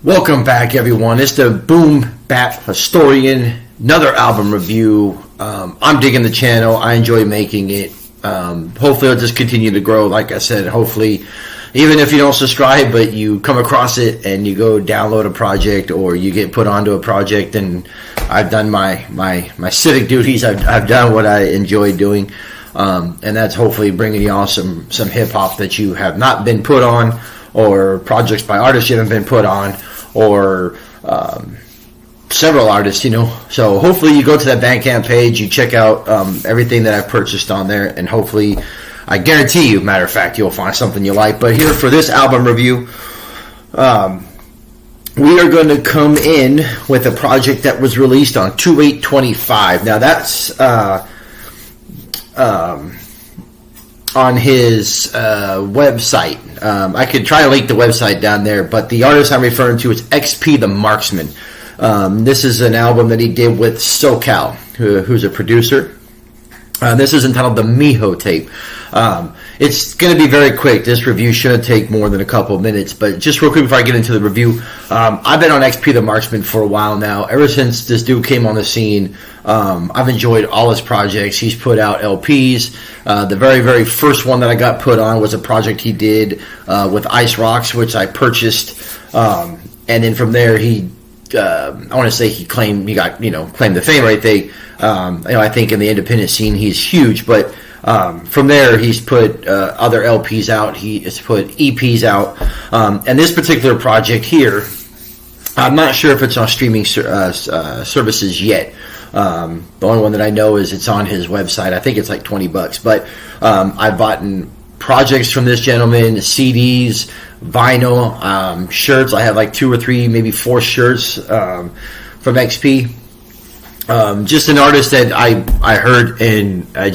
Welcome back, everyone. It's the Boom-BapHistorian, another album review. I'm digging the channel. I enjoy making it. Hopefully, it'll just continue to grow. Like I said, hopefully, even if you don't subscribe, but you come across it and you go download a project or you get put onto a project, and I've done my civic duties. I've done what I enjoy doing, and that's hopefully bringing y'all some hip hop that you have not been put on, or projects by artists you haven't been put on, or several artists, So hopefully you go to that Bandcamp page, you check out everything that I've purchased on there, and hopefully, I guarantee you, matter of fact, you'll find something you like. But here for this album review, we are going to come in with a project that was released on 2/8/25. Now that's on his website. I could try to link the website down there, but the artist I'm referring to is XP the Marxman. This is an album that he did with SoCal, who's a producer. This is entitled the Mijo tape. It's going to be very quick. This review shouldn't take more than a couple of minutes, but just real quick before I get into the review, I've been on XP the Marxman for a while now. Ever since this dude came on the scene, I've enjoyed all his projects. He's put out LPs. The very, very first one that I got put on was a project he did with Ice Rocks, which I purchased. And then from there, I want to say he claimed the fame right there. I think in the independent scene he's huge, but from there he's put other LPs out. He has put EPs out, and this particular project here, I'm not sure if it's on streaming services yet. The only one that I know is it's on his website. I think it's like $20, but I've bought projects from this gentleman, CDs, vinyl, shirts. I have like 2 or 3, maybe 4 shirts from XP. Just an artist that I heard and I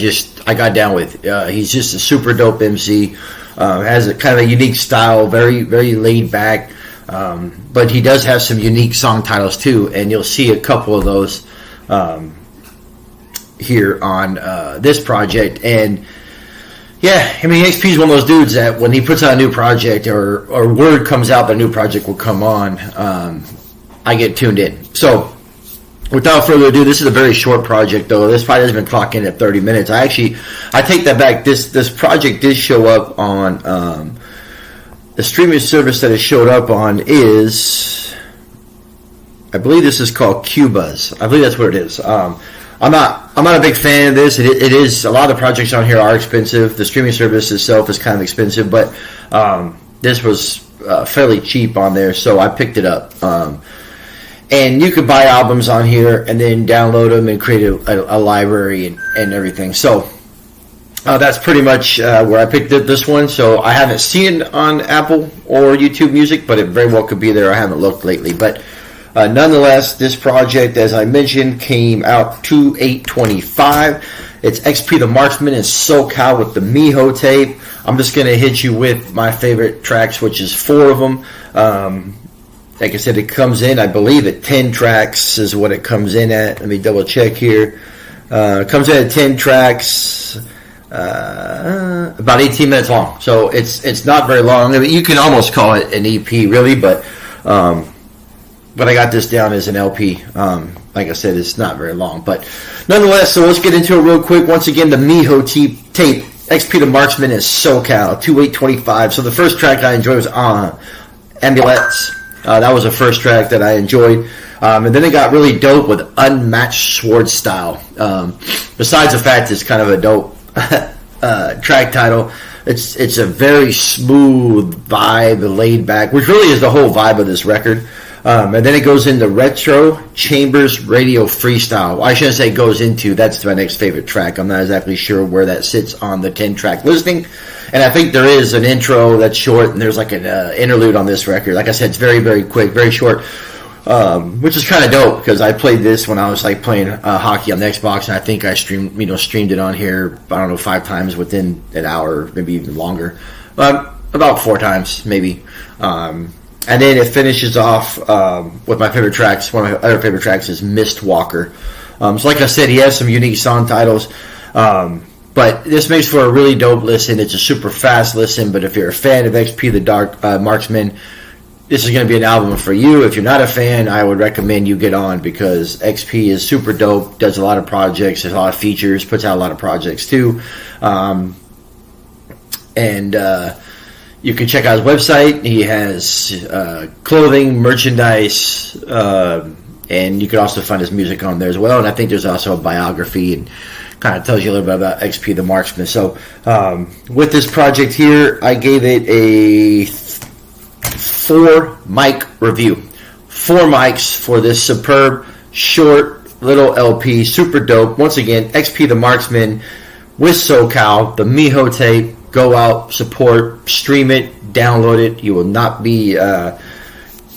got down with. He's just a super dope MC. Has a kind of a unique style, very, very laid back. But he does have some unique song titles too, and you'll see a couple of those here on this project. And yeah, I mean, XP is one of those dudes that when he puts out a new project or word comes out that a new project will come on, I get tuned in. So without further ado, this is a very short project, though. This probably doesn't even clock in at 30 minutes. I take that back. This project did show up on the streaming service that it showed up on is, I believe this is called Cubuzz. I believe that's what it is. I'm not a big fan of this. It is, a lot of the projects on here are expensive. The streaming service itself is kind of expensive, but this was fairly cheap on there, so I picked it up. And you could buy albums on here and then download them and create a library and everything. So that's pretty much where I picked this one. So I haven't seen it on Apple or YouTube Music, but it very well could be there. I haven't looked lately. But nonetheless, this project, as I mentioned, came out 2/8/25. It's XP the Marxman and SoCal with the Mijo tape. I'm just going to hit you with my favorite tracks, which is 4 of them. Like I said, it comes in, I believe, at 10 tracks is what it comes in at. Let me double check here. It comes in at 10 tracks, about 18 minutes long. So it's not very long. I mean, you can almost call it an EP, really, but I got this down as an LP. Like I said, it's not very long. But nonetheless, so let's get into it real quick. Once again, the Mijo tape, XP the Marxman is SoCal, 2/8/25. So the first track I enjoyed was Amulets. That was the first track that I enjoyed. And then it got really dope with Unmatched Sword Style. Besides the fact it's kind of a dope track title, it's a very smooth vibe, laid back, which really is the whole vibe of this record. And then it goes into Retro Chambers Radio Freestyle. I shouldn't say goes into, that's my next favorite track. I'm not exactly sure where that sits on the 10-track listing. And I think there is an intro that's short, and there's like an interlude on this record. Like I said, it's very, very quick, very short, which is kind of dope because I played this when I was like playing hockey on the Xbox, and I think I streamed it on here, I don't know, 5 times within an hour, maybe even longer. About 4 times, maybe. And then it finishes off with my favorite tracks. One of my other favorite tracks is Mistwalker. So like I said, he has some unique song titles. But this makes for a really dope listen. It's a super fast listen, but if you're a fan of XP the Marxman, this is going to be an album for you. If you're not a fan, I would recommend you get on, because XP is super dope, does a lot of projects, has a lot of features, puts out a lot of projects too. You can check out his website. He has clothing, merchandise, and you can also find his music on there as well. And I think there's also a biography and kind of tells you a little bit about XP the Marxman. So with this project here, I gave it a 4 mic review. 4 mics for this superb, short, little LP. Super dope. Once again, XP the Marxman with SoCal, the Mijo tape. Go out, support, stream it, download it. You will not be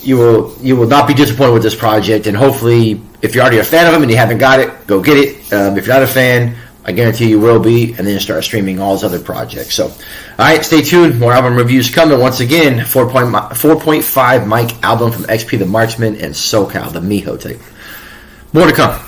you will not be disappointed with this project. And hopefully, if you're already a fan of him and you haven't got it, go get it. If you're not a fan, I guarantee you will be, and then start streaming all his other projects. So, all right, stay tuned. More album reviews coming. Once again, 4.5 mic album from XP the Marxman and SoCal, the Mijo tape. More to come.